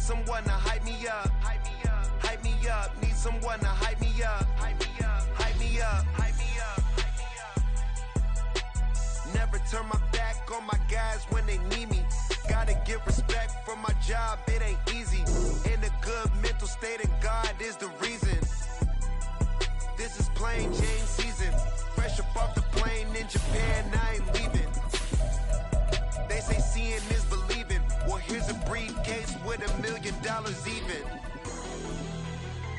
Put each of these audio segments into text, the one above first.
someone to hype me up. Hype me up. Hype me up. Need someone to hype me up. Hype me up. Hype me up. Hype me up. Hype me up. Never turn my back on my guys when they need me. Gotta get respect from my job, it ain't easy. In a good mental state, and God is the reason. This is plain Jane season. Fresh up off the plane in Japan, I ain't leaving. They say seeing is believing. Well, here's a briefcase with $1 million even.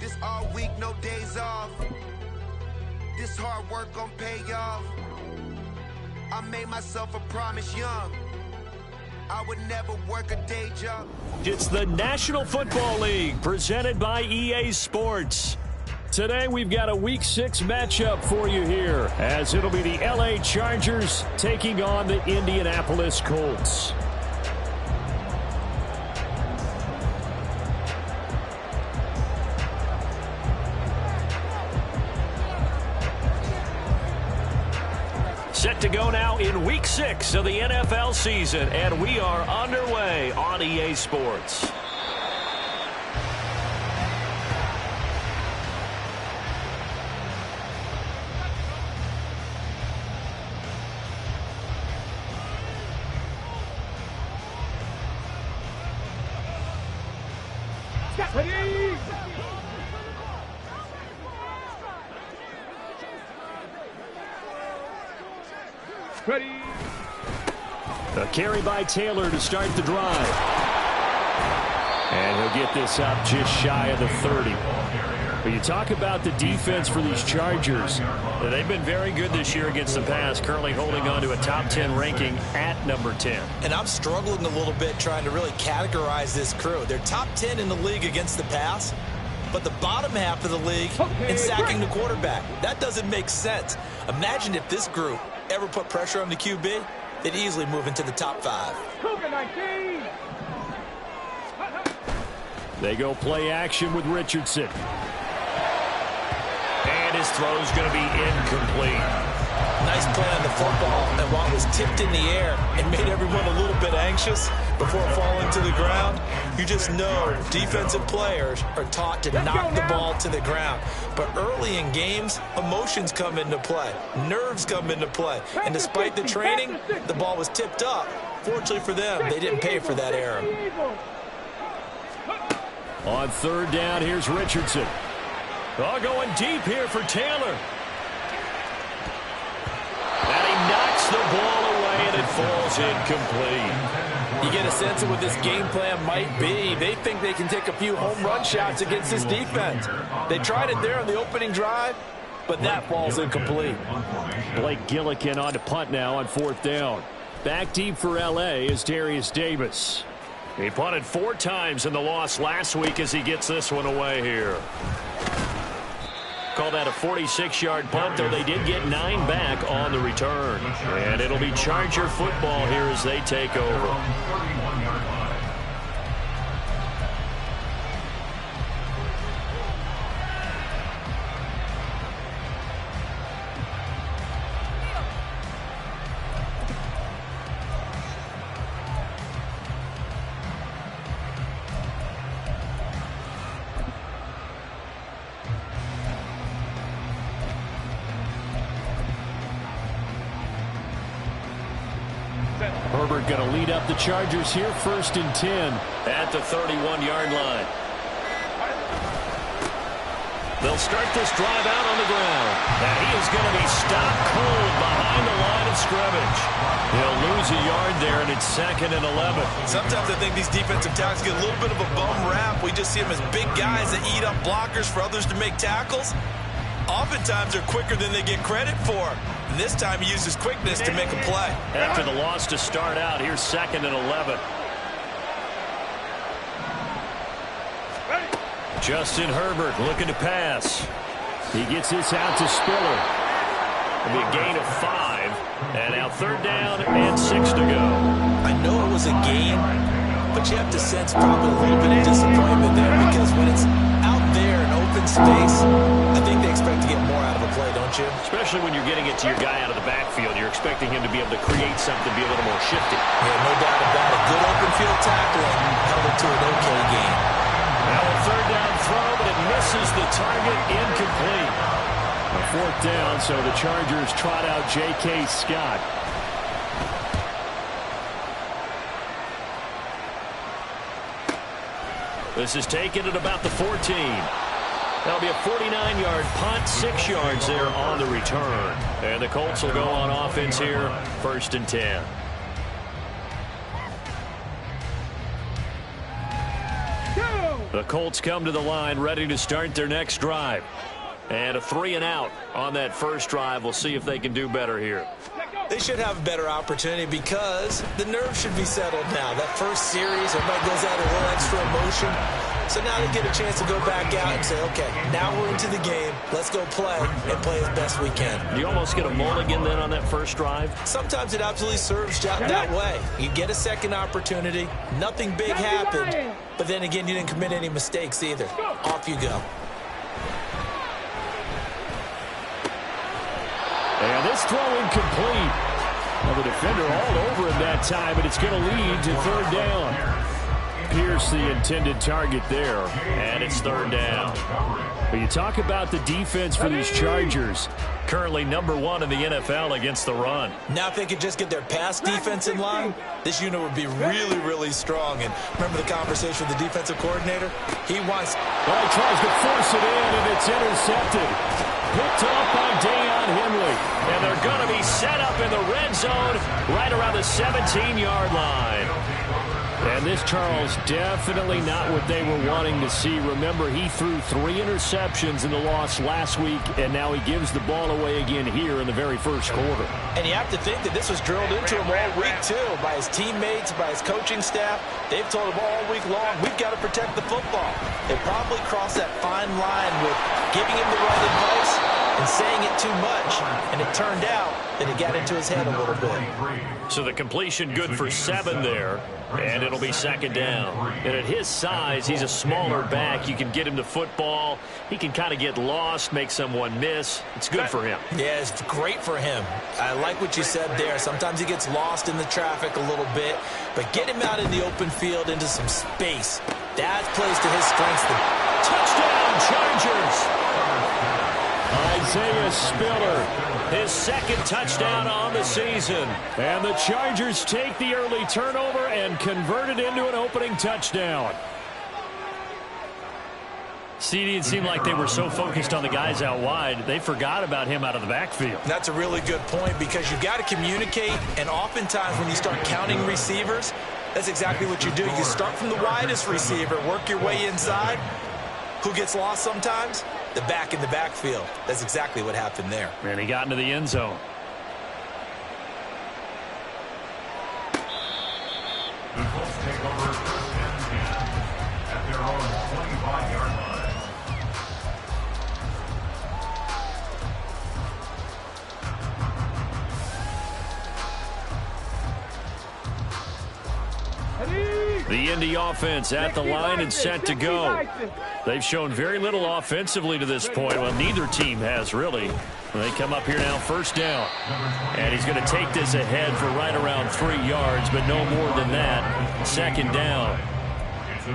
This all week, no days off. This hard work gon' pay off. I made myself a promise young. I would never work a day job. It's the National Football League presented by EA Sports. Today we've got a Week 6 matchup for you here, as it'll be the LA Chargers taking on the Indianapolis Colts. Set to go now in Week 6 of the NFL season, and we are underway on EA Sports. Ready. A carry by Taylor to start the drive. And he'll get this up just shy of the 30. But you talk about the defense for these Chargers. They've been very good this year against the pass, currently holding on to a top 10 ranking at number 10. And I'm struggling a little bit trying to really categorize this crew. They're top 10 in the league against the pass, but the bottom half of the league in sacking the quarterback. That doesn't make sense. Imagine if this group ever put pressure on the QB, they'd easily move into the top 5. They go play action with Richardson. And his throw's going to be incomplete. Nice play on the football, and while it was tipped in the air and made everyone a little bit anxious before falling to the ground, you just know defensive players are taught to knock the ball to the ground. But early in games, emotions come into play. Nerves come into play. And despite the training, the ball was tipped up. Fortunately for them, they didn't pay for that error. On third down, here's Richardson. Oh, going deep here for Taylor. And he knocks the ball away, and it falls incomplete. You get a sense of what this game plan might be. They think they can take a few home run shots against this defense. They tried it there on the opening drive, but that falls incomplete. Blake Gillikin on to punt now on fourth down. Back deep for LA is Darius Davis. He punted 4 times in the loss last week as he gets this one away here. Call that a 46-yard punt, though they did get 9 back on the return. And it'll be Charger football here as they take over. Herbert going to lead up the Chargers here, 1st and 10 at the 31-yard line. They'll start this drive out on the ground. And he is going to be stopped cold behind the line of scrimmage. He'll lose a yard there, and it's 2nd and 11. Sometimes I think these defensive tackles get a little bit of a bum rap. We just see them as big guys that eat up blockers for others to make tackles. Oftentimes they're quicker than they get credit for. And this time he uses quickness to make a play. After the loss to start out, here's 2nd and 11. Justin Herbert looking to pass. He gets this out to Spiller. It'll be a gain of 5. And now 3rd down and 6 to go. I know it was a gain, but you have to sense probably a little bit of disappointment there, because when it's out there in open space, I think they expect to get more out of a play, don't you? Especially when you're getting it to your guy out of the backfield. You're expecting him to be able to create something, be a little more shifty. Yeah, no doubt about it. Good open field tackling held it to an okay game. target incomplete. A fourth down, so the Chargers trot out J.K. Scott. This is taken at about the 14. That'll be a 49-yard punt, 6 yards there on the return. And the Colts will go on offense here, 1st and 10. The Colts come to the line ready to start their next drive. And a 3-and-out on that first drive. We'll see if they can do better here. They should have a better opportunity because the nerves should be settled now. That first series, everybody goes out a little extra emotion. So now they get a chance to go back out and say, okay, now we're into the game. Let's go play and play as best we can. You almost get a mulligan then on that first drive? Sometimes it absolutely serves that way. You get a second opportunity. Nothing big happened. But then again, you didn't commit any mistakes either. Off you go. And this throw incomplete. Well, the defender all over him that time, but it's going to lead to 3rd down. Pierce the intended target there, and it's 3rd down. But you talk about the defense for these Chargers, currently #1 in the NFL against the run. Now if they could just get their pass defense in line, this unit would be really, really strong. And remember the conversation with the defensive coordinator? He wants... Well, he tries to force it in, and it's intercepted. Picked off by Deion Henley. And they're going to be set up in the red zone right around the 17-yard line. And this, Charles, definitely not what they were wanting to see. Remember, he threw 3 interceptions in the loss last week, and now he gives the ball away again here in the very first quarter. And you have to think that this was drilled into him all week, too, by his teammates, by his coaching staff. They've told him all week long, we've got to protect the football. They probably crossed that fine line with giving him the right advice and saying it too much, and it turned out that it got into his head a little bit. So the completion good for 7 there, and it'll be 2nd down. And at his size, he's a smaller back. You can get him the football. He can kind of get lost, make someone miss. It's good for him. Yeah, it's great for him. I like what you said there. Sometimes he gets lost in the traffic a little bit, but get him out in the open field into some space. That plays to his strengths. Touchdown, Chargers! Isaiah Spiller, his 2nd touchdown on the season. And the Chargers take the early turnover and convert it into an opening touchdown. See, it seemed like they were so focused on the guys out wide, they forgot about him out of the backfield. That's a really good point because you've got to communicate, and oftentimes when you start counting receivers, that's exactly what you do. You start from the widest receiver, work your way inside. Who gets lost sometimes? The back in the backfield. That's exactly what happened there. And he got into the end zone. The Colts take over 1st and 10 at their own 25-yard line. The Indy offense at the line and set to go. They've shown very little offensively to this point. Well, neither team has really. They come up here now, 1st down. And he's going to take this ahead for right around 3 yards, but no more than that. 2nd down.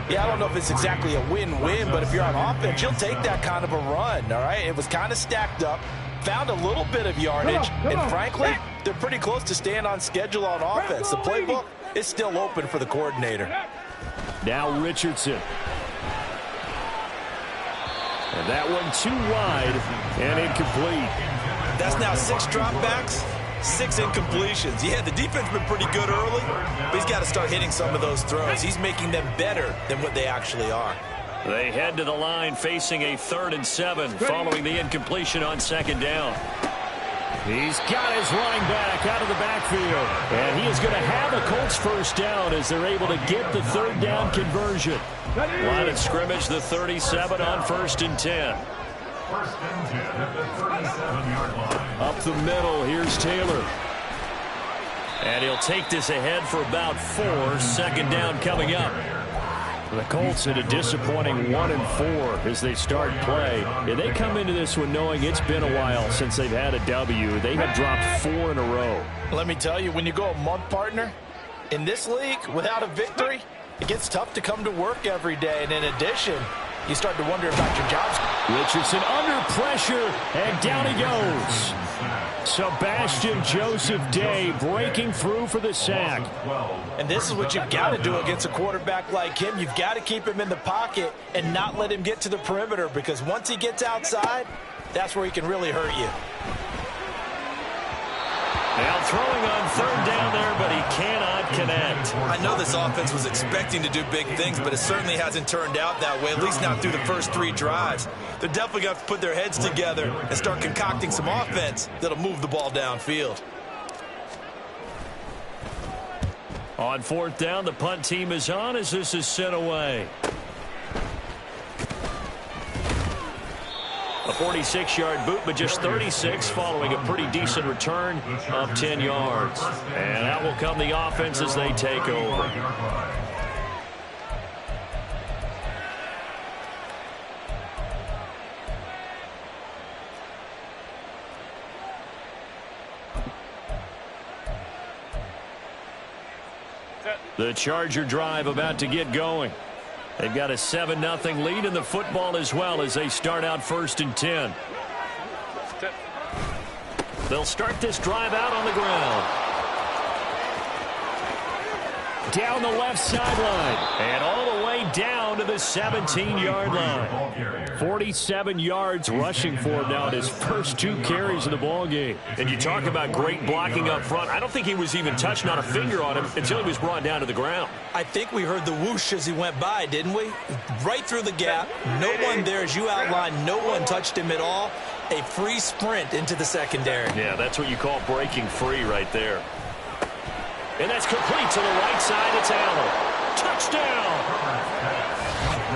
Yeah, I don't know if it's exactly a win-win, but if you're on offense, you'll take that kind of a run, all right? It was kind of stacked up, found a little bit of yardage, and frankly, they're pretty close to staying on schedule on offense. The playbook is still open for the coordinator. Now Richardson. And that one too wide and incomplete. That's now 6 dropbacks, 6 incompletions. Yeah, the defense has been pretty good early, but he's got to start hitting some of those throws. He's making them better than what they actually are. They head to the line facing a 3rd and 7 following the incompletion on 2nd down. He's got his running back out of the backfield. And he is going to have a Colts 1st down as they're able to get the 3rd down conversion. Line of scrimmage, the 37 on 1st and 10. 1st and 10 at the 37-yard line. Up the middle, here's Taylor. And he'll take this ahead for about 4. 2nd down coming up. The Colts at a disappointing 1-4 as they start play. Yeah, they come into this one knowing it's been a while since they've had a W. They have dropped 4 in a row. Let me tell you, when you go a month, partner, in this league, without a victory, it gets tough to come to work every day. And in addition, you start to wonder about your jobs. Richardson under pressure, and down he goes. Sebastian Joseph Day breaking through for the sack. And this is what you've got to do against a quarterback like him. You've got to keep him in the pocket and not let him get to the perimeter, because once he gets outside, that's where he can really hurt you. Now throwing on third down there, but he cannot connect. I know this offense was expecting to do big things, but it certainly hasn't turned out that way, at least not through the first 3 drives. They're definitely going to have to put their heads together and start concocting some offense that'll move the ball downfield. On fourth down, the punt team is on as this is sent away. A 46-yard boot, but just 36 following a pretty decent return of 10 yards. And that will come the offense as they take over. The Charger drive about to get going. They've got a 7-0 lead in the football as well as they start out 1st and 10. They'll start this drive out on the ground. Down the left sideline and all the way down to the 17-yard line. 47 yards rushing for him now in his first 2 carries of the ball game. And you talk about great blocking up front. I don't think he was even touched, not a finger on him, until he was brought down to the ground. I think we heard the whoosh as he went by, didn't we? Right through the gap. No one there, as you outlined. No one touched him at all. A free sprint into the secondary. Yeah, that's what you call breaking free right there. And that's complete to the right side. It's Allen. Touchdown!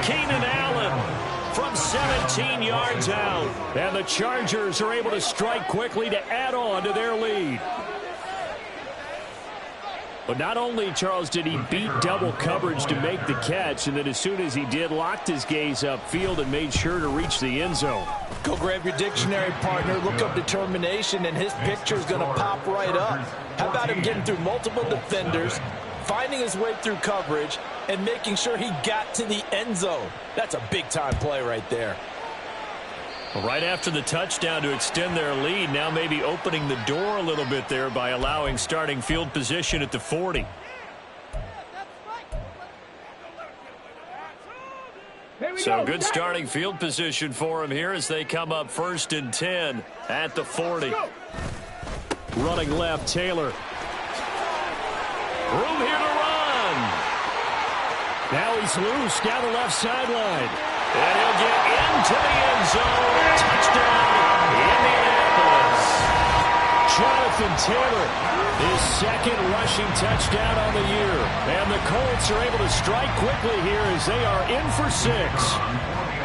Keenan Allen from 17 yards out. And the Chargers are able to strike quickly to add on to their lead. But not only, Charles, did he beat double coverage to make the catch, and then as soon as he did, locked his gaze upfield and made sure to reach the end zone. Go grab your dictionary, partner. Look up determination, and his picture is going to pop right up. How about him getting through multiple defenders, finding his way through coverage, and making sure he got to the end zone? That's a big-time play right there. Right after the touchdown to extend their lead, now maybe opening the door a little bit there by allowing starting field position at the 40. So good starting field position for him here as they come up 1st and 10 at the 40. Running left, Taylor. Room here to run. Now he's loose down the left sideline. And he'll get into the end zone. Touchdown, Indianapolis. Jonathan Taylor, his 2nd rushing touchdown on the year. And the Colts are able to strike quickly here as they are in for 6.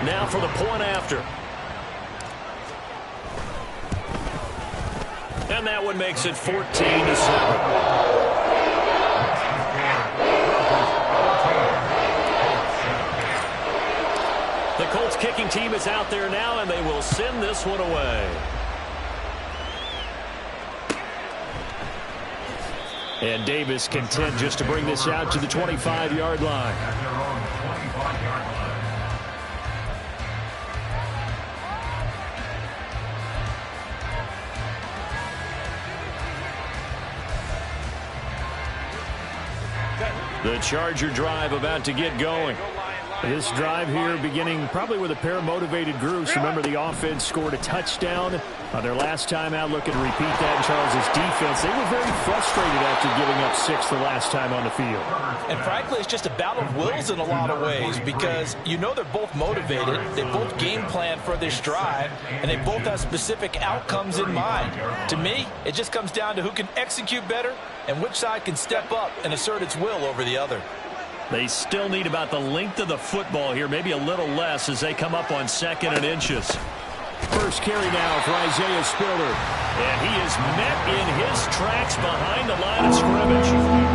Now for the point after. And that one makes it 14-7. The Colts kicking team is out there now, and they will send this one away. And Davis content just to bring this out to the 25-yard line. The Charger drive about to get going. This drive here beginning probably with a pair of motivated groups. Remember, the offense scored a touchdown on their last time out. Looking to repeat that in Charles's defense. They were very frustrated after giving up 6 the last time on the field. And frankly, it's just a battle of wills in a lot of ways, because you know they're both motivated. They both game plan for this drive, and they both have specific outcomes in mind. To me, it just comes down to who can execute better and which side can step up and assert its will over the other. They still need about the length of the football here, maybe a little less as they come up on 2nd and inches. First carry now for Isaiah Spiller. And he is met in his tracks behind the line of scrimmage.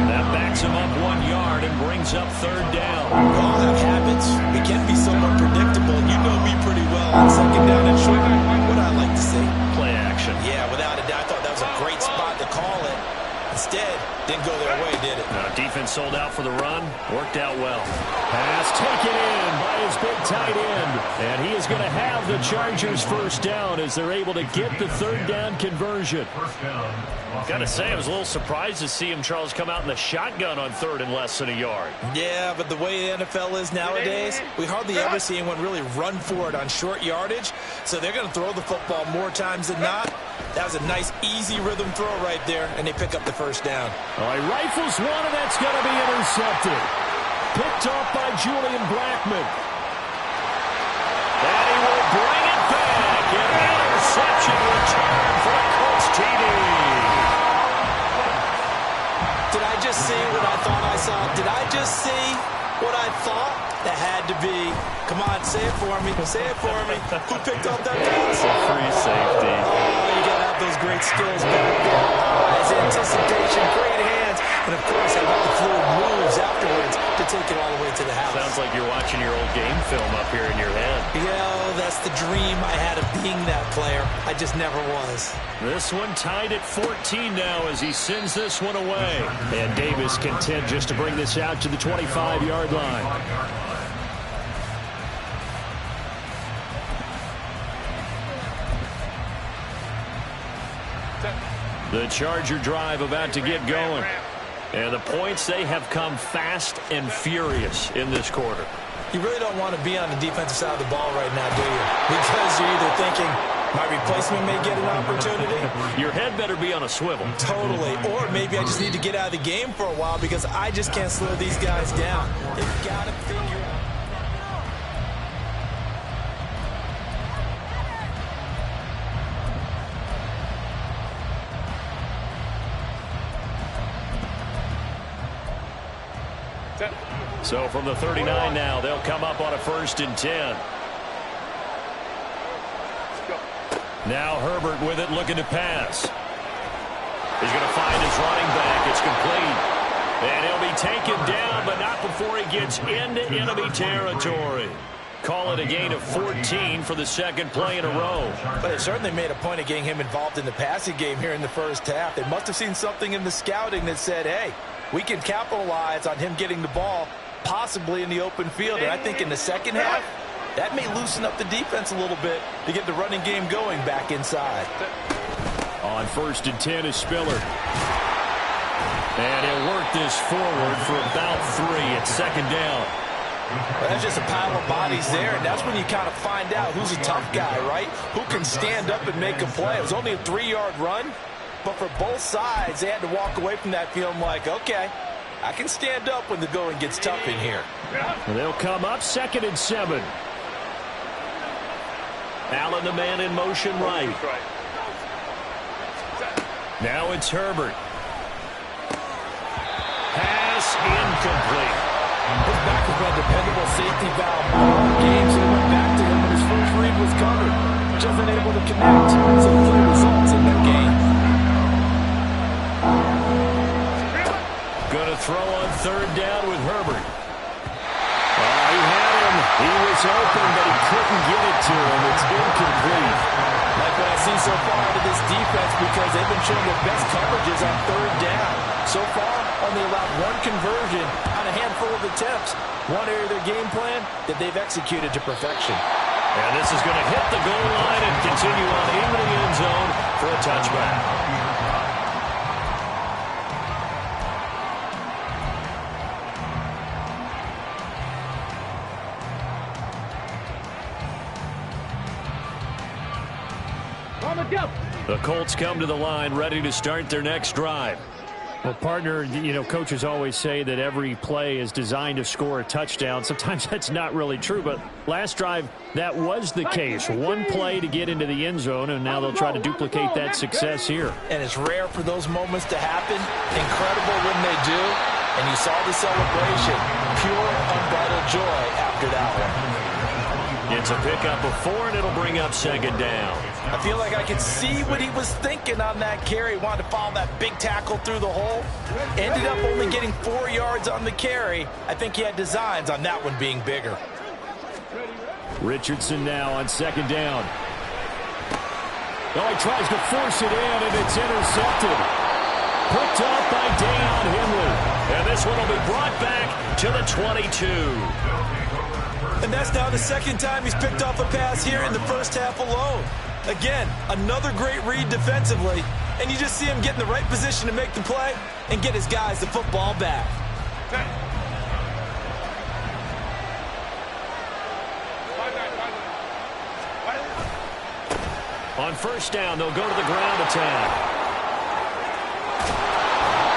That backs him up 1 yard and brings up 3rd down. We all have habits. We can't be somewhat predictable. You know me pretty well on 2nd down and short. What I like to see? Play action. Yeah, without a doubt. I thought that was a great spot to call it. Instead, didn't go their way, did it? Defense sold out for the run. Worked out well. Pass taken in by his big tight end. And he is going to have the Chargers first down as they're able to get the third down conversion. Got to say, I was a little surprised to see him, Charles, come out in the shotgun on third and less than a yard. Yeah, but the way the NFL is nowadays, we hardly ever see anyone really run for it on short yardage. So they're going to throw the football more times than not. That was a nice, easy rhythm throw right there, and they pick up the first down. All right, rifles one, and that's going to be intercepted. Picked off by Julian Blackmon. And he will bring it back. An interception return for the Colts TD. Did I just see what I thought I saw? Did I just see what I thought? That had to be. Come on, say it for me. Say it for me. Who picked up that pass? A free safety. Oh, you got to have those great skills back there. Eyes, anticipation, great hands. And, of course, how about the fluid moves afterwards to take it all the way to the house. Sounds like you're watching your old game film up here in your head. Yeah, that's the dream I had of being that player. I just never was. This one tied at 14 now as he sends this one away. And Davis content just to bring this out to the 25-yard line. The Charger drive about to get going. And the points, they have come fast and furious in this quarter. You really don't want to be on the defensive side of the ball right now, do you? Because you're either thinking, my replacement may get an opportunity. Your head better be on a swivel. Totally. Or maybe I just need to get out of the game for a while because I just can't slow these guys down. They've got to figure out. So from the 39 now, they'll come up on a 1st and 10. Now Herbert with it, looking to pass. He's going to find his running back. It's complete. And he'll be taken down, but not before he gets into enemy territory. Call it a gain of 14 for the second play in a row. But they certainly made a point of getting him involved in the passing game here in the first half. They must have seen something in the scouting that said, hey, we can capitalize on him getting the ball possibly in the open field. And I think in the second half, that may loosen up the defense a little bit to get the running game going back inside. On 1st and 10 is Spiller. And he'll work this forward for about 3 at 2nd down. Well, that's just a pile of bodies there, and that's when you kind of find out who's a tough guy, right? Who can stand up and make a play. It was only a 3-yard run, but for both sides, they had to walk away from that feeling like, okay, I can stand up when the going gets tough in here. And they'll come up 2nd and 7. Allen, the man in motion right. Now it's Herbert. Pass incomplete. His back has been a dependable safety valve all games. He went back to him when his first read was covered. Just unable to connect. Some clear results in that game. Going to throw on 3rd down with Herbert. He had him. He was open, but he couldn't get it to him. It's incomplete. Like what I've seen so far out of this defense, because they've been showing their best coverages on 3rd down. So far, only allowed 1 conversion on a handful of attempts. One area of their game plan that they've executed to perfection. And this is going to hit the goal line and continue on into the end zone for a touchback. The Colts come to the line ready to start their next drive. Well, partner, you know, coaches always say that every play is designed to score a touchdown. Sometimes that's not really true, but last drive, that was the case. 1 play to get into the end zone, and now they'll try to duplicate that success here. And it's rare for those moments to happen. Incredible when they do. And you saw the celebration. Pure, unbridled joy after that one. It's a pickup of 4, and it'll bring up 2nd down. I feel like I could see what he was thinking on that carry. He wanted to follow that big tackle through the hole. Ended up only getting 4 yards on the carry. I think he had designs on that one being bigger. Richardson now on 2nd down. Oh, he tries to force it in, and it's intercepted. Picked up by Deion Henley. And this one will be brought back to the 22. And that's now the second time he's picked off a pass here in the first half alone. Again, another great read defensively, and you just see him get in the right position to make the play and get his guys the football back. On first down, they'll go to the ground attack.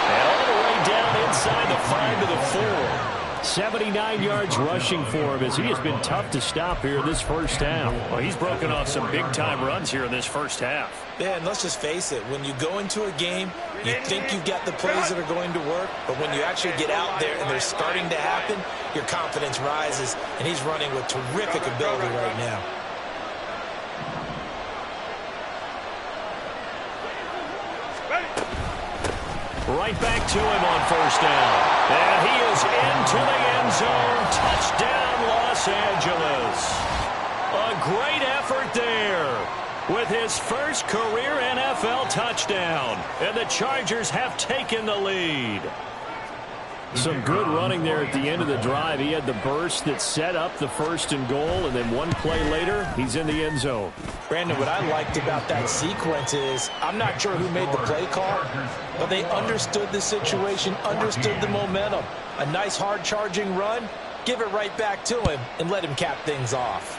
And all the way down inside the 5 to the 4. 79 yards rushing for him as he has been tough to stop here this first half. Well, he's broken off some big-time runs here in this first half. Yeah, and let's just face it, when you go into a game, you think you've got the plays that are going to work, but when you actually get out there and they're starting to happen, your confidence rises, and he's running with terrific ability right now. Right back to him on first down. And he is into the end zone. Touchdown, Los Angeles. A great effort there with his first career NFL touchdown. And the Chargers have taken the lead. Some good running there at the end of the drive. He had the burst that set up the 1st and goal, and then one play later, he's in the end zone. Brandon, what I liked about that sequence is I'm not sure who made the play call, but they understood the situation, understood the momentum. A nice hard-charging run, give it right back to him, and let him cap things off.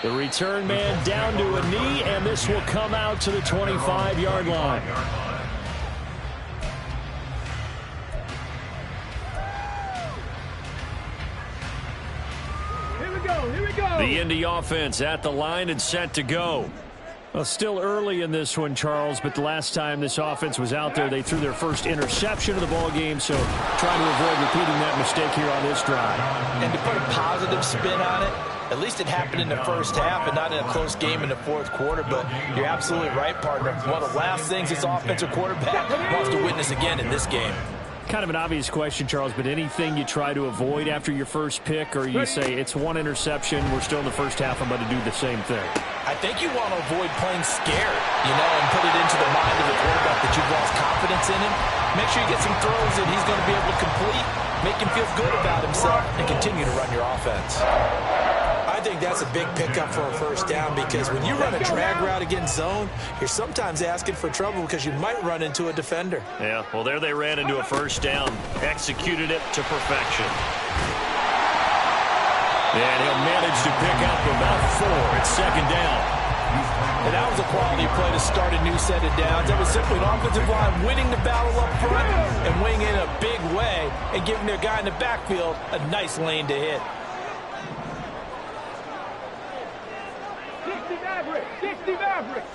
The return man down to a knee, and this will come out to the 25-yard line. Here we go, here we go. The Indy offense at the line and set to go. Well, still early in this one, Charles, but the last time this offense was out there, they threw their first interception of the ball game, so trying to avoid repeating that mistake here on this drive. And to put a positive spin on it, at least it happened in the first half and not in a close game in the fourth quarter, but you're absolutely right, partner. One of the last things this offensive quarterback wants to witness again in this game. Kind of an obvious question, Charles, but anything you try to avoid after your first pick, or you say it's one interception, we're still in the first half, I'm going to do the same thing? I think you want to avoid playing scared, and put it into the mind of the quarterback that you've lost confidence in him. Make sure you get some throws that he's going to be able to complete, make him feel good about himself, and continue to run your offense. I think that's a big pickup for a first down because when you run a drag route against zone, you're sometimes asking for trouble because you might run into a defender. Yeah, well, there they ran into a first down, executed it to perfection. And he'll manage to pick up about 4 at second down. And that was a quality play to start a new set of downs. That was simply an offensive line winning the battle up front and winning in a big way and giving their guy in the backfield a nice lane to hit. 60 Maverick.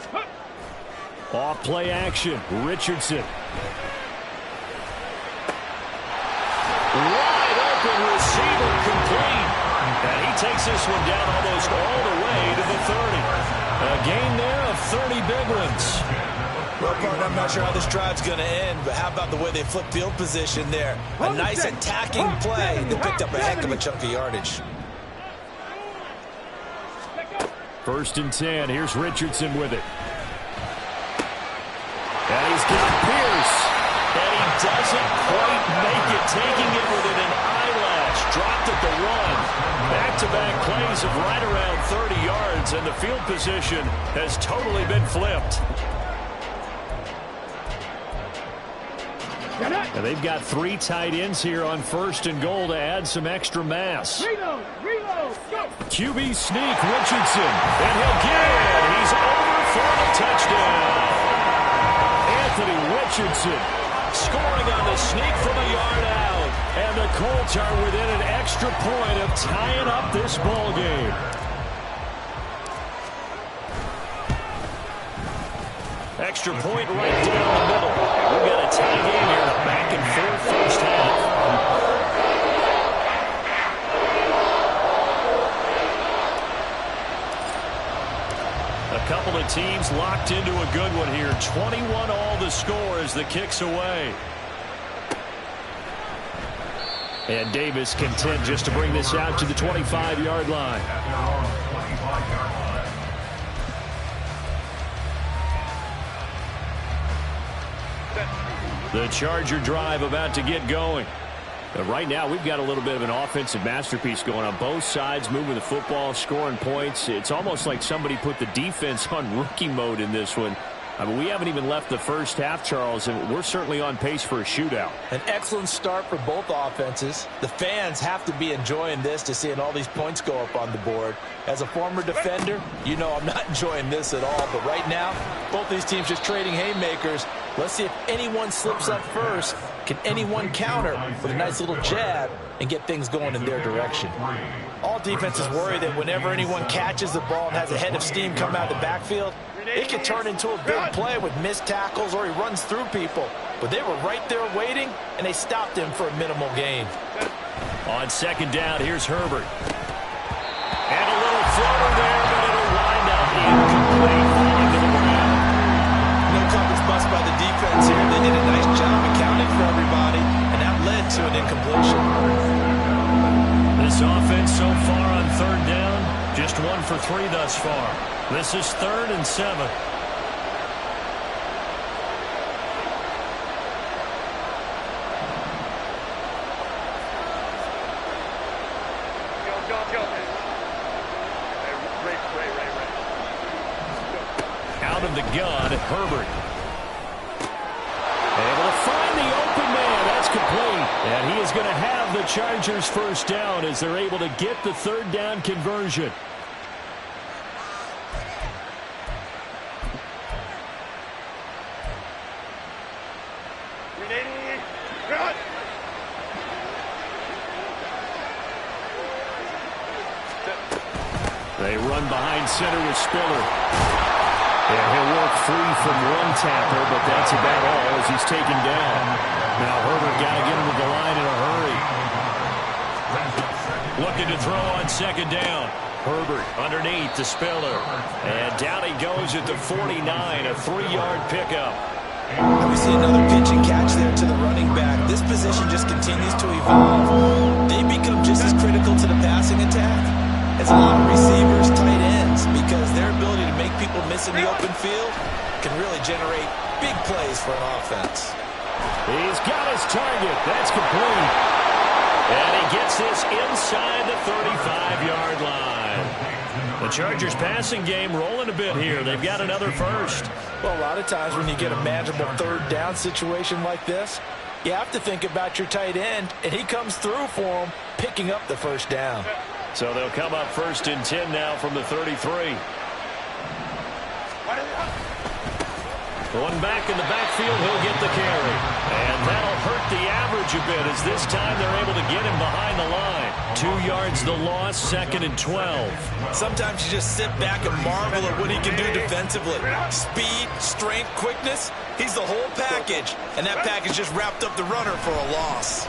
Off play action, Richardson. Wide open receiver complete. And he takes this one down almost all the way to the 30. A gain there of 30 big ones. Well, partner, I'm not sure how this drive's going to end, but how about the way they flip field position there? A nice attacking play that picked up a heck of a chunk of yardage. 1st and 10. Here's Richardson with it. And he's got Pierce. And he doesn't quite make it, taking it within an eyelash. Dropped at the 1. Back-to-back plays of right around 30 yards, and the field position has totally been flipped. And they've got 3 tight ends here on 1st and goal to add some extra mass. Reload, go. QB sneak, Richardson. And he'll get it. He's over for the touchdown. Anthony Richardson scoring on the sneak from a yard out. And the Colts are within an extra point of tying up this ball game. Extra point right down the middle. We've got a tie game here, back and forth first half. A couple of teams locked into a good one here. 21 all the score as the kick's away. And Davis content just to bring this out to the 25-yard line. The Charger drive about to get going. But right now, we've got a little bit of an offensive masterpiece going on both sides, moving the football, scoring points. It's almost like somebody put the defense on rookie mode in this one. I mean, we haven't even left the first half, Charles, and we're certainly on pace for a shootout. An excellent start for both offenses. The fans have to be enjoying this to seeing all these points go up on the board. As a former defender, you know I'm not enjoying this at all. But right now, both these teams just trading haymakers. Let's see if anyone slips up first. Can anyone counter with a nice little jab and get things going in their direction? All defenses worry that whenever anyone catches the ball and has a head of steam come out of the backfield, it can turn into a big play with missed tackles or he runs through people. But they were right there waiting, and they stopped him for a minimal gain. On second down, here's Herbert. And a little floater there, but it'll wind up incomplete, falling to the ground. No coverage bust by the defense here. They did a nice job accounting for everybody, and that led to an incompletion. This offense so far on third down, just 1 for 3 thus far. This is 3rd and 7. Out of the gun, Herbert. Able to find the open man. That's complete. And he is going to have the Chargers first down as they're able to get the third down conversion. They run behind center with Spiller. And he'll work free from one tackle, but that's about all as he's taken down. Now Herbert got to get him to the line in a hurry. Looking to throw on second down. Herbert underneath to Spiller. And down he goes at the 49, a 3-yard pickup. And we see another pitch and catch there to the running back. This position just continues to evolve. They become just as critical to the passing attack as a lot of receivers, tight ends, because their ability to make people miss in the open field can really generate big plays for an offense. He's got his target. That's complete. And he gets this inside the 35-yard line. The Chargers passing game rolling a bit here. They've got another first. Well, a lot of times when you get a manageable third down situation like this, you have to think about your tight end, and he comes through for him, picking up the first down. So they'll come up 1st and 10 now from the 33. One back in the backfield, he'll get the carry. And that'll hurt the average a bit as this time they're able to get him behind the line. 2 yards the loss, 2nd and 12. Sometimes you just sit back and marvel at what he can do defensively. Speed, strength, quickness, he's the whole package. And that package just wrapped up the runner for a loss.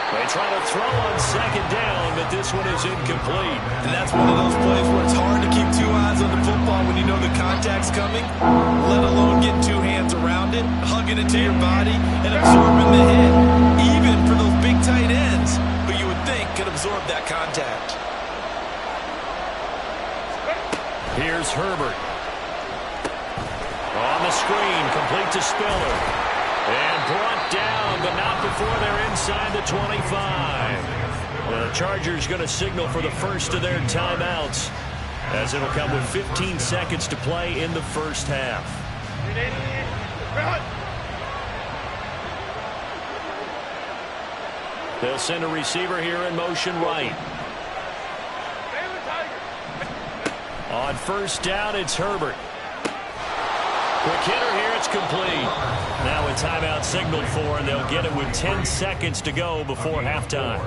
They try to throw on second down, but this one is incomplete. And that's one of those plays where it's hard to keep 2 eyes on the football when you know the contact's coming, let alone getting 2 hands around it, hugging it to your body, and absorbing the hit. Even for those big tight ends, who you would think could absorb that contact. Here's Herbert. On the screen, complete to Spiller. And brought down, but not before they're inside the 25. The Chargers going to signal for the first of their timeouts, as it'll come with 15 seconds to play in the first half. They'll send a receiver here in motion right. On first down, it's Herbert. Quick hitter here, it's complete. Now a timeout signaled for, and they'll get it with 10 seconds to go before halftime.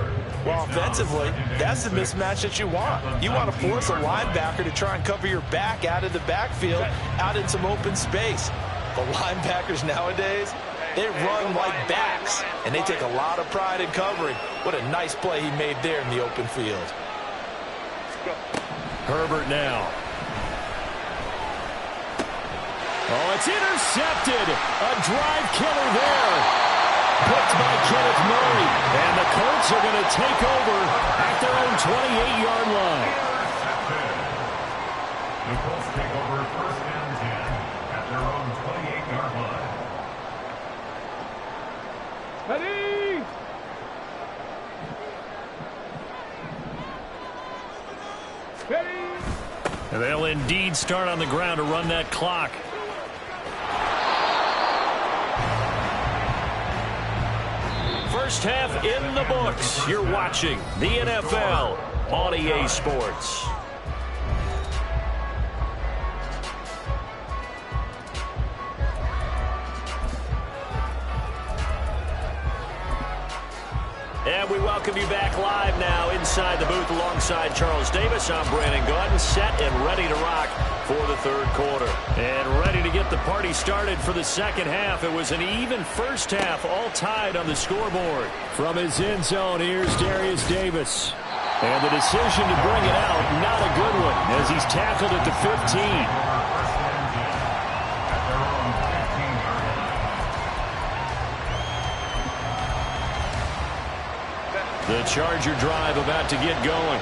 Well, offensively, that's the mismatch that you want. You want to force a linebacker to try and cover your back out of the backfield, out in some open space. But linebackers nowadays, they run like backs, and they take a lot of pride in covering. What a nice play he made there in the open field. Herbert now. Oh, it's intercepted. A drive killer there. Picked by Kenneth Murray. And the Colts are going to take over at their own 28-yard line. The Colts take over 1st and 10 at their own 28-yard line. Ready? Ready? And they'll indeed start on the ground to run that clock. First half in the books. You're watching the NFL on EA Sports. And we welcome you back live now inside the booth alongside Charles Davis. I'm Brandon Gaudin, set and ready to rock for the third quarter. And ready to get the party started for the second half. It was an even first half, all tied on the scoreboard. From his end zone, here's Darius Davis. And the decision to bring it out, not a good one, as he's tackled at the 15. The Charger drive about to get going.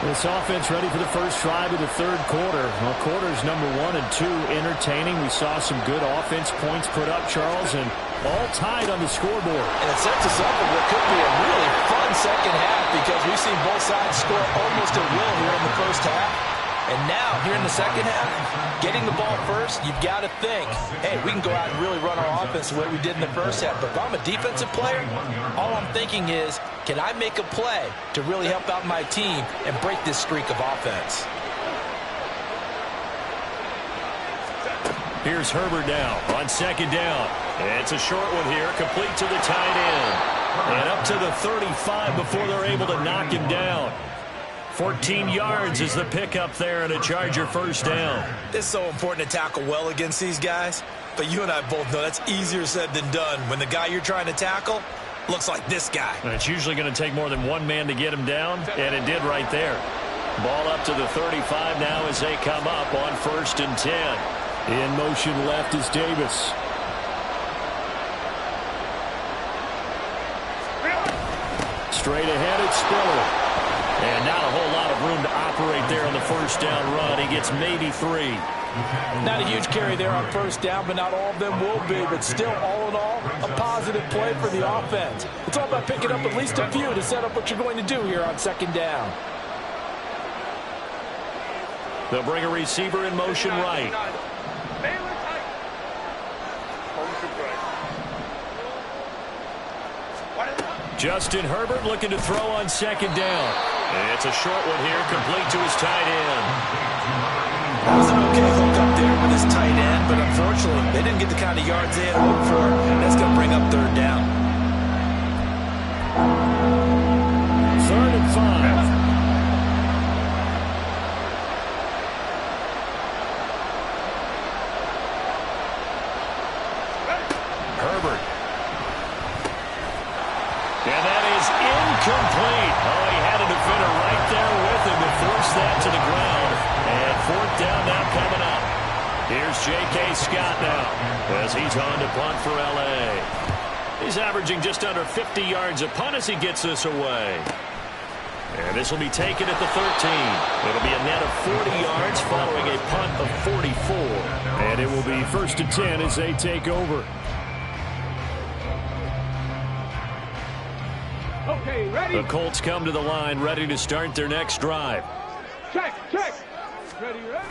This offense ready for the first drive of the third quarter. Well, quarters number 1 and 2 entertaining. We saw some good offense points put up, Charles, and all tied on the scoreboard. And it sets us up for what could be a really fun second half because we've seen both sides score almost at will here in the first half. And now, here in the second half, getting the ball first, you've got to think, hey, we can go out and really run our offense the way we did in the first half. But if I'm a defensive player, all I'm thinking is, can I make a play to really help out my team and break this streak of offense? Here's Herbert now on second down. It's a short one here, complete to the tight end. And up to the 35 before they're able to knock him down. 14 yards is the pickup there and a Charger first down. It's so important to tackle well against these guys, but you and I both know that's easier said than done when the guy you're trying to tackle looks like this guy. And it's usually going to take more than one man to get him down, and it did right there. Ball up to the 35 now as they come up on 1st and 10. In motion left is Davis. Straight ahead, it's Spiller. And not a whole lot of room to operate there on the first down run. He gets maybe 3. Not a huge carry there on first down, but not all of them will be. But still, all in all, a positive play for the offense. It's all about picking up at least a few to set up what you're going to do here on second down. They'll bring a receiver in motion right. Justin Herbert looking to throw on second down. It's a short one here, complete to his tight end. That was an okay hook up there with his tight end, but unfortunately, they didn't get the kind of yards they had hoped for, and that's going to bring up third down. 3rd and 5. Herbert. And that is incomplete. Oh, he had a defender right there with him to force that to the ground. And 4th down now coming up. Here's J.K. Scott now as he's on to punt for L.A. He's averaging just under 50 yards a punt as he gets this away. And this will be taken at the 13. It'll be a net of 40 yards following a punt of 44. And it will be 1st and 10 as they take over. Okay, ready? The Colts come to the line, ready to start their next drive. Check, check. Ready, ready?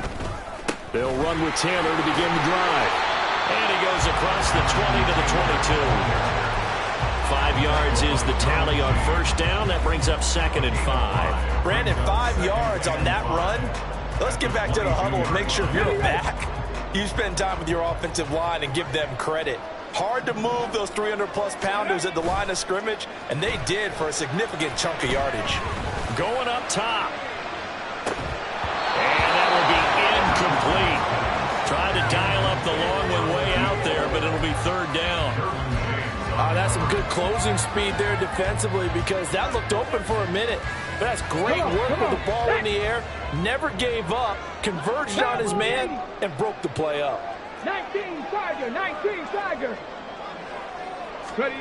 They'll run with Taylor to begin the drive. And he goes across the 20 to the 22. 5 yards is the tally on first down. That brings up 2nd and 5. Brandon, 5 yards on that run. Let's get back to the huddle and make sure you're back. You spend time with your offensive line and give them credit. Hard to move those 300-plus pounders at the line of scrimmage, and they did for a significant chunk of yardage. Going up top. And that will be incomplete. Trying to dial up the long one way out there, but it'll be 3rd down. That's some good closing speed there defensively because that looked open for a minute. But that's great work with the ball in the air. Never gave up, converged on his man, and broke the play up. 19 Tiger, 19 Tiger. Ready?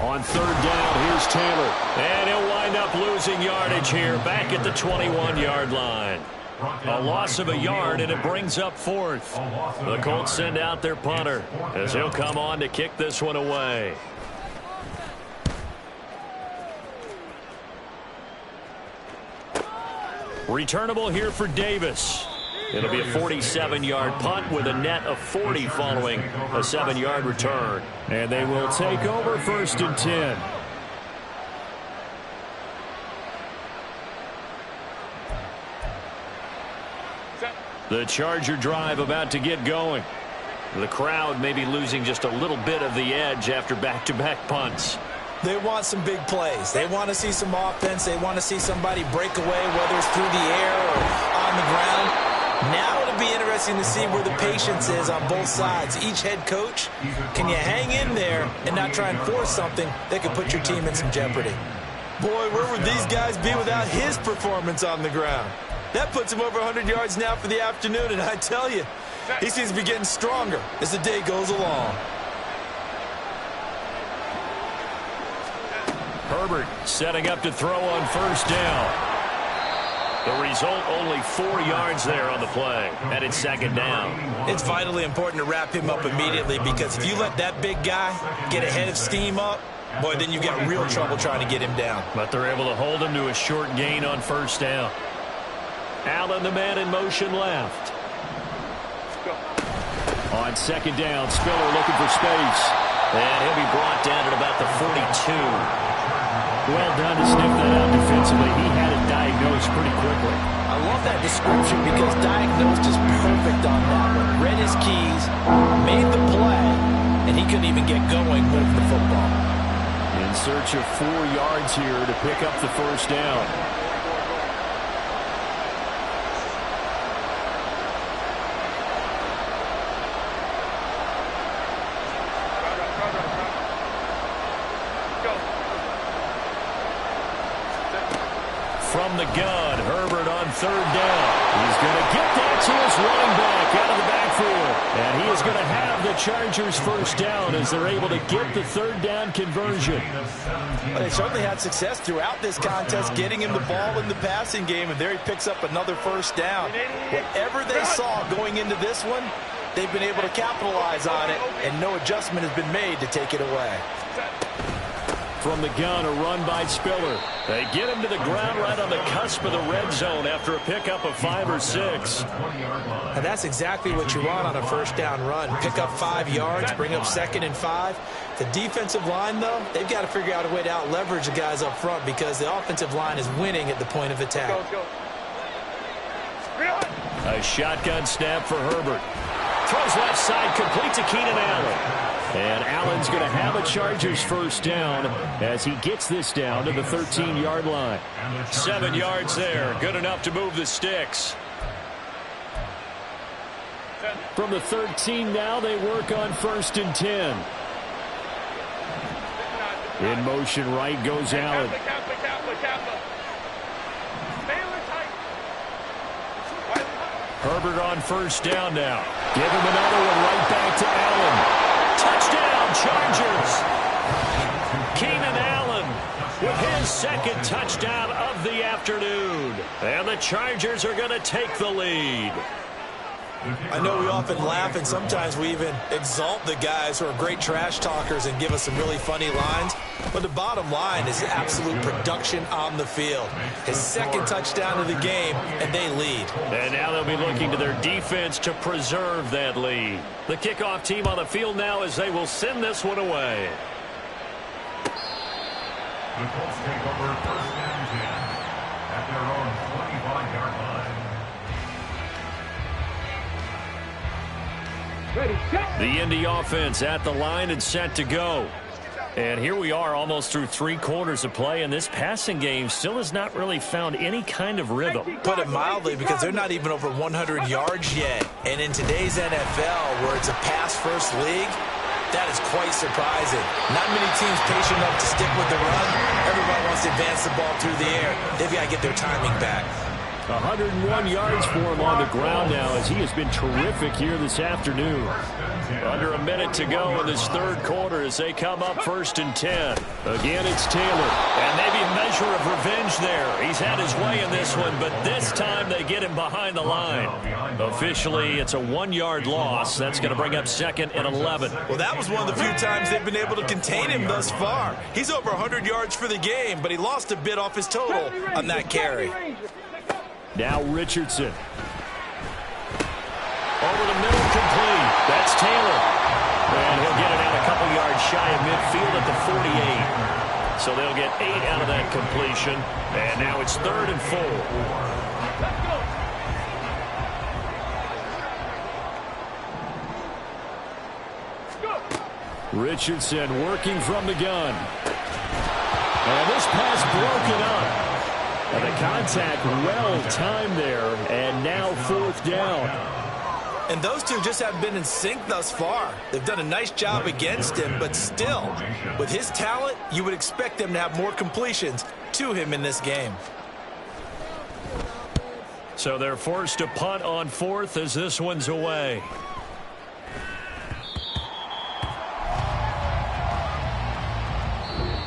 On 3rd down, here's Taylor. And he'll wind up losing yardage here back at the 21-yard line. A loss of a yard, and it brings up 4th. The Colts send out their punter as he'll come on to kick this one away. Returnable here for Davis. It'll be a 47-yard punt with a net of 40 following a 7-yard return. And they will take over 1st and 10. The Charger drive about to get going. The crowd may be losing just a little bit of the edge after back-to-back punts. They want some big plays. They want to see some offense. They want to see somebody break away, whether it's through the air or on the ground. Now it'll be interesting to see where the patience is on both sides. Each head coach, can you hang in there and not try and force something that could put your team in some jeopardy? Boy, where would these guys be without his performance on the ground? That puts him over 100 yards now for the afternoon, and I tell you, he seems to be getting stronger as the day goes along. Herbert setting up to throw on 1st down. The result, only 4 yards there on the play, and it's 2nd down. It's vitally important to wrap him up immediately, because if you let that big guy get a head of steam up, boy, then you get real trouble trying to get him down. But they're able to hold him to a short gain on 1st down. Allen, the man in motion left. On 2nd down, Spiller looking for space. And he'll be brought down at about the 42. Well done to sniff that out defensively. He had it diagnosed pretty quickly. I love that description because diagnosed is perfect on that one. Read his keys, made the play, and he couldn't even get going with the football. In search of 4 yards here to pick up the 1st down. From the gun, Herbert on 3rd down. He's going to get that to his running back out of the backfield. And he is going to have the Chargers 1st down as they're able to get the 3rd down conversion. Well, they certainly had success throughout this contest getting him the ball in the passing game, and there he picks up another 1st down. Whatever they saw going into this one, they've been able to capitalize on it, and no adjustment has been made to take it away. From the gun, a run by Spiller. They get him to the ground right on the cusp of the red zone after a pickup of 5 or 6. And that's exactly what you want on a 1st down run. Pick up 5 yards, bring up 2nd and 5. The defensive line, though, they've got to figure out a way to out-leverage the guys up front because the offensive line is winning at the point of attack. A shotgun snap for Herbert. Throws left side, complete to Keenan Allen. And Allen's going to have a Chargers 1st down as he gets this down to the 13-yard line. 7 yards there, good enough to move the sticks. From the 13 now, they work on 1st and 10. In motion right goes Allen. Herbert on 1st down now. Give him another one right back to Allen. Touchdown, Chargers. Keenan Allen with his 2nd touchdown of the afternoon. And the Chargers are going to take the lead. I know we often laugh and sometimes we even exalt the guys who are great trash talkers and give us some really funny lines. But the bottom line is absolute production on the field. His 2nd touchdown of the game, and they lead. And now they'll be looking to their defense to preserve that lead. The kickoff team on the field now as they will send this one away. The Colts take over 1st and 10 at their own 25-yard line. The Indy offense at the line and set to go. And here we are almost through 3 quarters of play, and this passing game still has not really found any kind of rhythm. Put it mildly, because they're not even over 100 yards yet. And in today's NFL, where it's a pass-first league, that is quite surprising. Not many teams patient enough to stick with the run. Everybody wants to advance the ball through the air. They've got to get their timing back. 101 yards for him on the ground now as he has been terrific here this afternoon. Under a minute to go in this 3rd quarter as they come up 1st and 10. Again, it's Taylor. And maybe a measure of revenge there. He's had his way in this one, but this time they get him behind the line. Officially, it's a 1-yard loss. That's going to bring up 2nd and 11. Well, that was one of the few times they've been able to contain him thus far. He's over 100 yards for the game, but he lost a bit off his total on that carry. Now Richardson. Over the middle, complete. That's Taylor. And he'll get it out a couple yards shy of midfield at the 48. So they'll get 8 out of that completion. And now it's 3rd and 4. Richardson working from the gun. And this pass broken up. And the contact well timed there. And now 4th down. And those two just have been in sync thus far. They've done a nice job against him, but still, with his talent, you would expect them to have more completions to him in this game. So they're forced to punt on 4th as this one's away.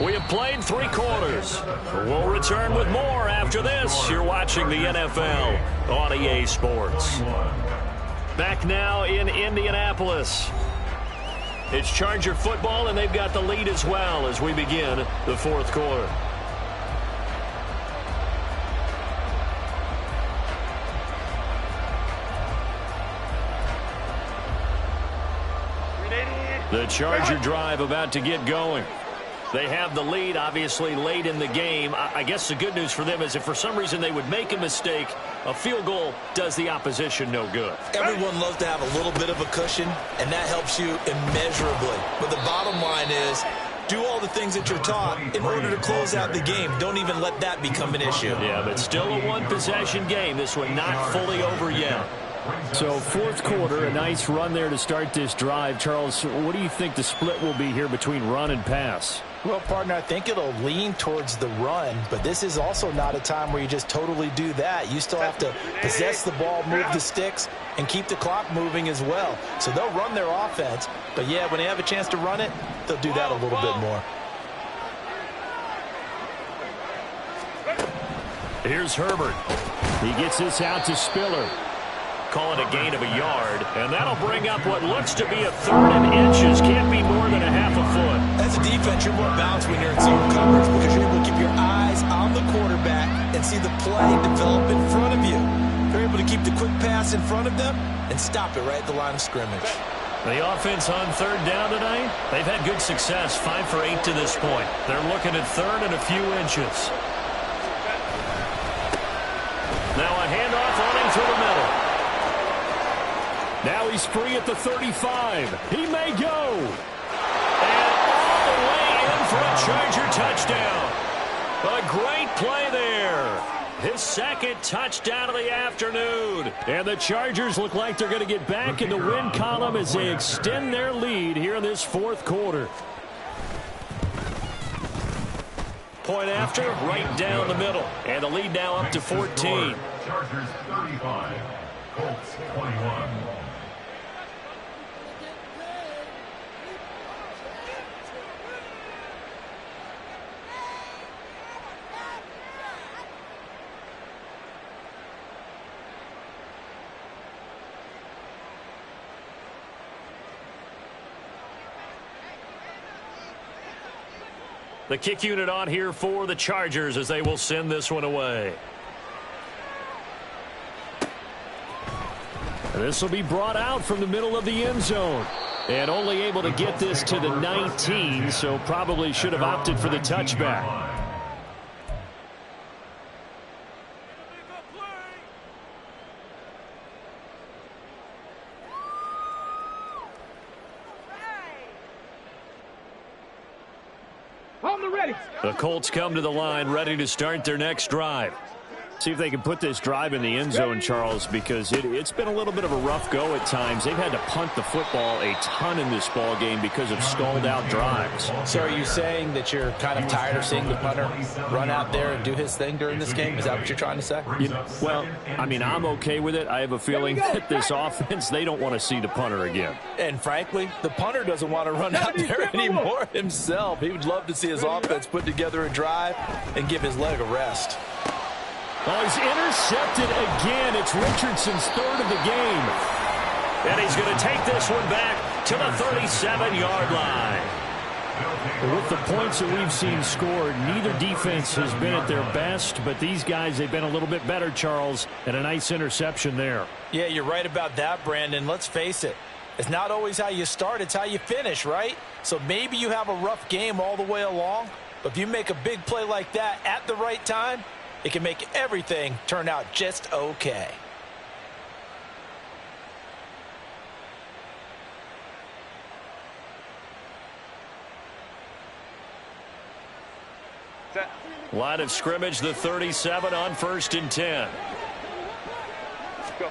We have played 3 quarters. We'll return with more after this. You're watching the NFL on EA Sports. Back now in Indianapolis. It's Charger football, and they've got the lead as well as we begin the 4th quarter. The Charger drive about to get going. They have the lead, obviously, late in the game. I guess the good news for them is if for some reason they would make a mistake, a field goal does the opposition no good. Everyone loves to have a little bit of a cushion, and that helps you immeasurably. But the bottom line is, do all the things that you're taught in order to close out the game. Don't even let that become an issue. Yeah, but still a one-possession game. This one not fully over yet. So 4th quarter, a nice run there to start this drive. Charles, what do you think the split will be here between run and pass? Well, partner, I think it'll lean towards the run, but this is also not a time where you just totally do that. You still have to possess the ball, move the sticks, and keep the clock moving as well. So they'll run their offense, but yeah, when they have a chance to run it, they'll do that a little bit more. Here's Herbert. He gets this out to Spiller. Call it a gain of a yard, and that'll bring up what looks to be a 3rd and inches. Can't be more than a half a foot. As a defense, you're more balanced when you're in zone coverage because you're able to keep your eyes on the quarterback and see the play develop in front of you. You're able to keep the quick pass in front of them and stop it right at the line of scrimmage. The offense on 3rd down tonight, they've had good success, 5 for 8 to this point. They're looking at 3rd and a few inches. Now a handoff on him through the middle. Now he's free at the 35. He may go. And all the way in for a Charger touchdown. A great play there. His 2nd touchdown of the afternoon. And the Chargers look like they're going to get back in the win column as they extend their lead here in this 4th quarter. Point after, right down the middle. And the lead now up to 14. Chargers 35, Colts 21. The kick unit on here for the Chargers as they will send this one away. This will be brought out from the middle of the end zone. And only able to get this to the 19, so probably should have opted for the touchback. The Colts come to the line ready to start their next drive. See if they can put this drive in the end zone, Charles, because it's been a little bit of a rough go at times. They've had to punt the football a ton in this ball game because of stalled-out drives. So are you saying that you're kind of tired of seeing the punter run out there and do his thing during this game? Is that what you're trying to say? Well, I mean, I'm okay with it. I have a feeling that this offense, they don't want to see the punter again. And frankly, the punter doesn't want to run out there anymore himself. He would love to see his offense put together a drive and give his leg a rest. Oh, he's intercepted again. It's Richardson's 3rd of the game. And he's going to take this one back to the 37-yard line. With the points that we've seen scored, neither defense has been at their best, but these guys, they've been a little bit better, Charles, and a nice interception there. Yeah, you're right about that, Brandon. Let's face it. It's not always how you start, it's how you finish, right? So maybe you have a rough game all the way along, but if you make a big play like that at the right time, it can make everything turn out just okay. Line of scrimmage, the 37 on 1st and 10. Go.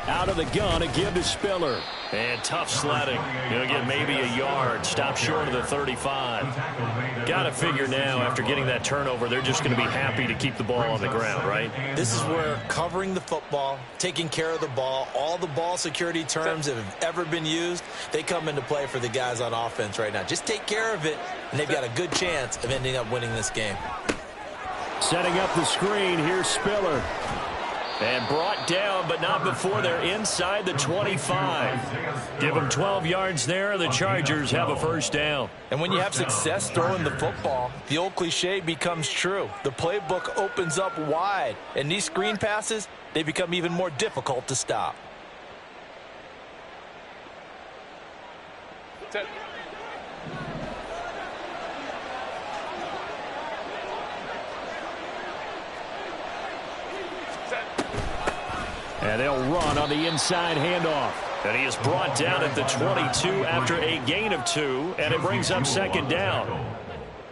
Out of the gun, a give to Spiller. And tough sledding. He'll get maybe a yard. Stop short of the 35. Got to figure now, after getting that turnover, they're just going to be happy to keep the ball on the ground, right? This is where covering the football, taking care of the ball, all the ball security terms that have ever been used, they come into play for the guys on offense right now. Just take care of it, and they've got a good chance of ending up winning this game. Setting up the screen, here's Spiller. And brought down, but not before they're inside the 25. Give them 12 yards there. The Chargers have a first down. And when you have success throwing the football, the old cliche becomes true. The playbook opens up wide, and these screen passes, they become even more difficult to stop. Set. And they'll run on the inside handoff. And he is brought down at the 22 after a gain of 2, and it brings up 2nd down.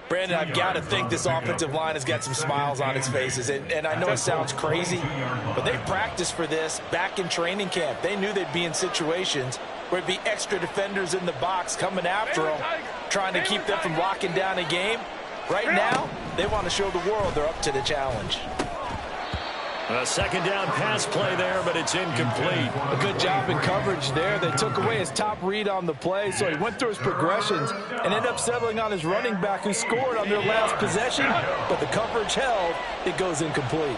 Brandon, I've got to think this offensive line has got some smiles on its faces. And I know it sounds crazy, but they practiced for this back in training camp. They knew they'd be in situations where it'd be extra defenders in the box coming after them, trying to keep them from locking down a game. Right now, they want to show the world they're up to the challenge. A 2nd down pass play there, but it's incomplete. A good job in coverage there. They took away his top read on the play, so he went through his progressions and ended up settling on his running back who scored on their last possession, but the coverage held. It goes incomplete.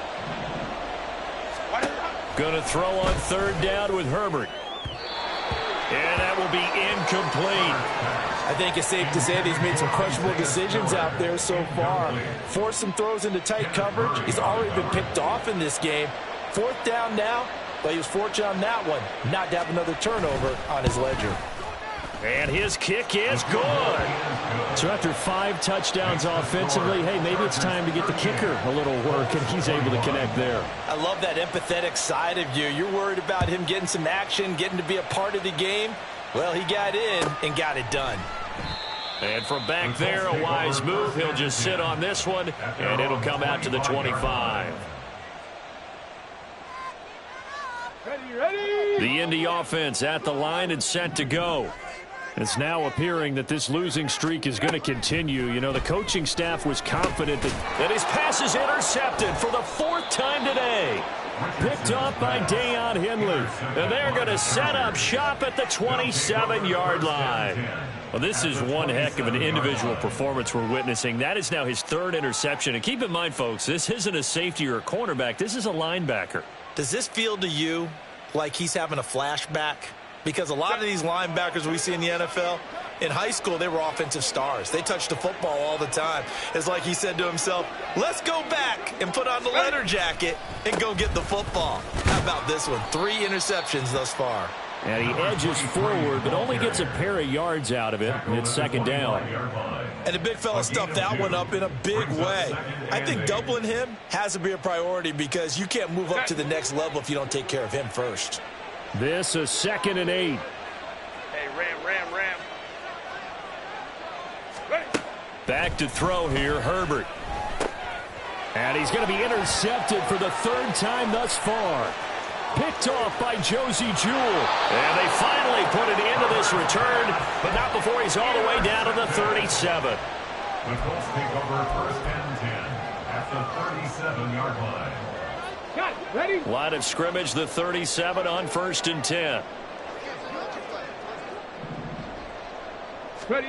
Going to throw on 3rd down with Herbert. And that will be incomplete. I think it's safe to say that he's made some questionable decisions out there so far. Forced some throws into tight coverage. He's already been picked off in this game. 4th down now, but he was fortunate on that one not to have another turnover on his ledger. And his kick is good. So after 5 touchdowns offensively, hey, maybe it's time to get the kicker a little work, and he's able to connect there. I love that empathetic side of you. You're worried about him getting some action, getting to be a part of the game. Well, he got in and got it done. And from back there, a wise move. He'll just sit on this one, and it'll come out to the 25. Ready. The Indy offense at the line and set to go. It's now appearing that this losing streak is going to continue. You know, the coaching staff was confident that his pass is intercepted for the 4th time today. Picked off by Deion Henley. And they're going to set up shop at the 27-yard line. Well, this is one heck of an individual performance we're witnessing. That is now his 3rd interception. And keep in mind, folks, this isn't a safety or a cornerback. This is a linebacker. Does this feel to you like he's having a flashback? Because a lot of these linebackers we see in the NFL, in high school, they were offensive stars. They touched the football all the time. It's like he said to himself, let's go back and put on the leather jacket and go get the football. How about this one? 3 interceptions thus far. And he edges forward, but only gets a pair of yards out of it. And it's 2nd down. And the big fella stuffed that one up in a big way. I think doubling him has to be a priority because you can't move up to the next level if you don't take care of him first. This is 2nd and 8. Hey, ram. Ready. Back to throw here, Herbert. And he's going to be intercepted for the 3rd time thus far. Picked off by Josie Jewell. And they finally put an end to this return, but not before he's all the way down to the 37. The Colts take over 1st and 10 at the 37-yard line. Got it. Ready. Line of scrimmage, the 37 on 1st and 10. Ready.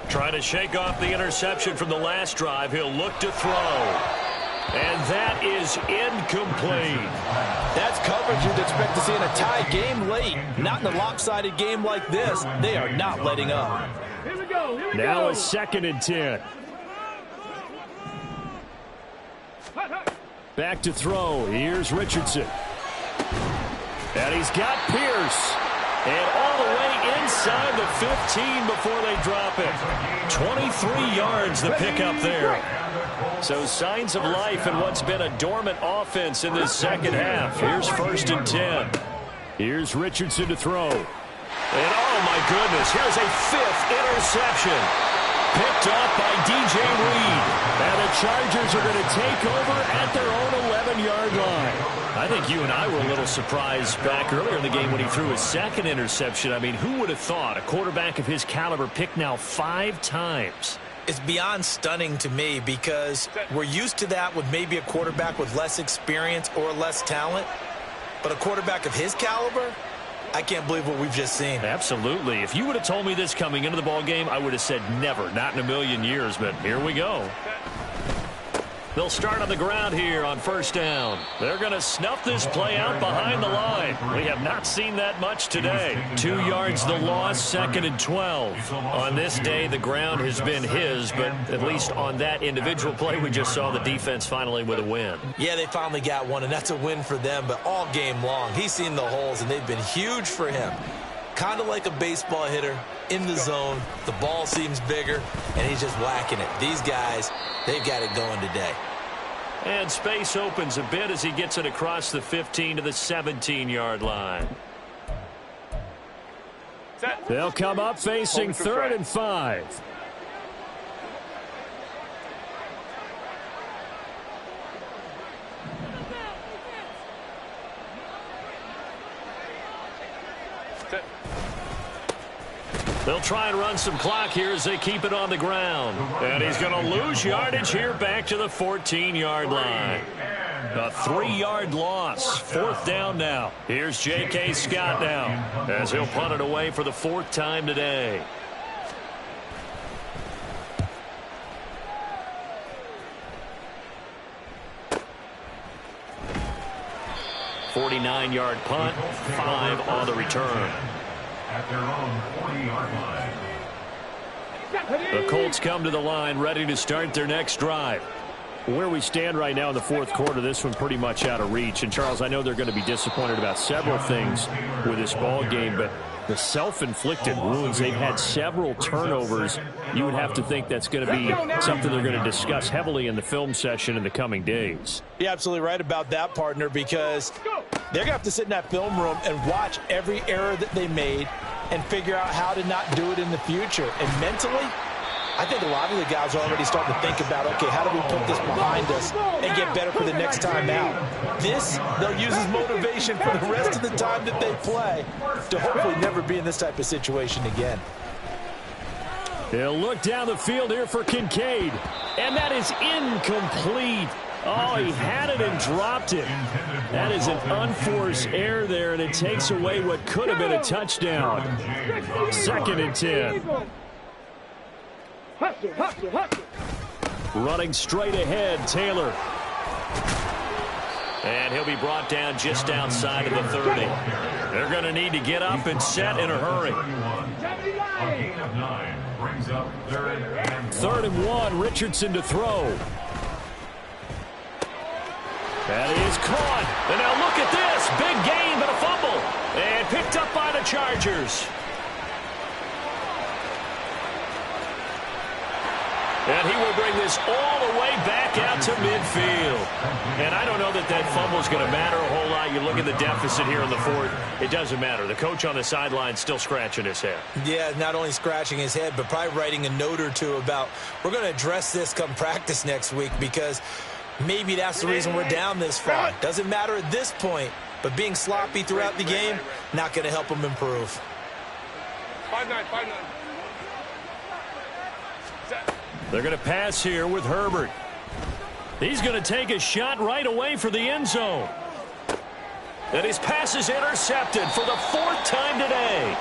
Trying to shake off the interception from the last drive. He'll look to throw. And that is incomplete. That's coverage you'd expect to see in a tie game late. Not in a lopsided game like this. They are not letting up. Here we go. Now a 2nd and 10. Back to throw. Here's Richardson. And he's got Pierce. And all the way inside the 15 before they drop it. 23 yards the pickup there. So signs of life in what's been a dormant offense in this second half. Here's 1st and 10. Here's Richardson to throw. And oh my goodness, here's a 5th interception. Picked off by DJ Reed. And the Chargers are going to take over at their own 11-yard line. I think you and I were a little surprised back earlier in the game when he threw his 2nd interception. I mean, who would have thought a quarterback of his caliber picked now 5 times? It's beyond stunning to me because we're used to that with maybe a quarterback with less experience or less talent. But a quarterback of his caliber, I can't believe what we've just seen. Absolutely. If you would have told me this coming into the ball game, I would have said never, not in a million years, but here we go. They'll start on the ground here on 1st down. They're going to snuff this play out behind the line. We have not seen that much today. 2 yards the loss, 2nd and 12. On this day, the ground has been his, but at least on that individual play, we just saw the defense finally with a win. Yeah, they finally got one, and that's a win for them, but all game long, he's seen the holes, and they've been huge for him. Kind of like a baseball hitter in the zone. The ball seems bigger, and he's just whacking it. These guys, they've got it going today. And space opens a bit as he gets it across the 15 to the 17-yard line. They'll come up facing 3rd and 5. They'll try and run some clock here as they keep it on the ground. And he's going to lose yardage here back to the 14-yard line. A 3-yard loss. 4th down now. Here's J.K. Scott now as he'll punt it away for the 4th time today. "49-yard punt, 5 on the return." At their own 40-yard line. The Colts come to the line ready to start their next drive. Where we stand right now in the 4th quarter, this one pretty much out of reach. And, Charles, I know they're going to be disappointed about several things with this ball game, but the self-inflicted wounds, they've had several turnovers. You would have to think that's going to be something they're going to discuss heavily in the film session in the coming days. You're absolutely right about that, partner, because they're going to have to sit in that film room and watch every error that they made and figure out how to not do it in the future. And mentally, I think a lot of the guys are already starting to think about, okay, how do we put this behind us and get better for the next time out? This, they'll use as motivation for the rest of the time that they play to hopefully never be in this type of situation again. He'll look down the field here for Kincaid, and that is incomplete. Oh, he had it and dropped it. That is an unforced error there, and it takes away what could have been a touchdown. 2nd and 10. Running straight ahead, Taylor. And he'll be brought down just outside of the 30. They're going to need to get up and set in a hurry. 3rd and 1, Richardson to throw. That is caught. And now look at this. Big gain, but a fumble. And picked up by the Chargers. And he will bring this all the way back out to midfield. And I don't know that that fumble is going to matter a whole lot. You look at the deficit here in the 4th. It doesn't matter. The coach on the sideline still scratching his head. Yeah, not only scratching his head, but probably writing a note or two about, we're going to address this come practice next week, because maybe that's the reason we're down this far. Doesn't matter at this point, but being sloppy throughout the game, not going to help them improve. 5-9. They're going to pass here with Herbert. He's going to take a shot right away for the end zone. And his pass is intercepted for the 4th time today.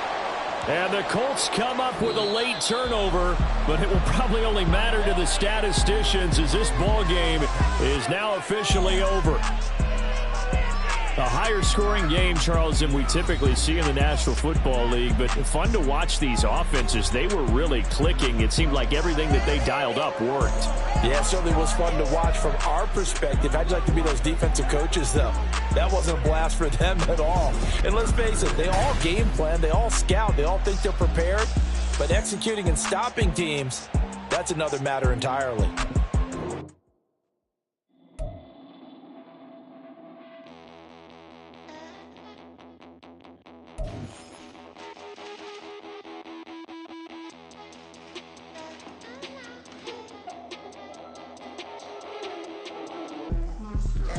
And the Colts come up with a late turnover, but it will probably only matter to the statisticians as this ball game is now officially over. A higher scoring game, Charles, than we typically see in the National Football League, but fun to watch these offenses. They were really clicking. It seemed like everything that they dialed up worked. Yeah, it certainly was fun to watch from our perspective. How'd you like to be those defensive coaches, though? That wasn't a blast for them at all. And let's face it, they all game plan, they all scout, they all think they're prepared, but executing and stopping teams, that's another matter entirely.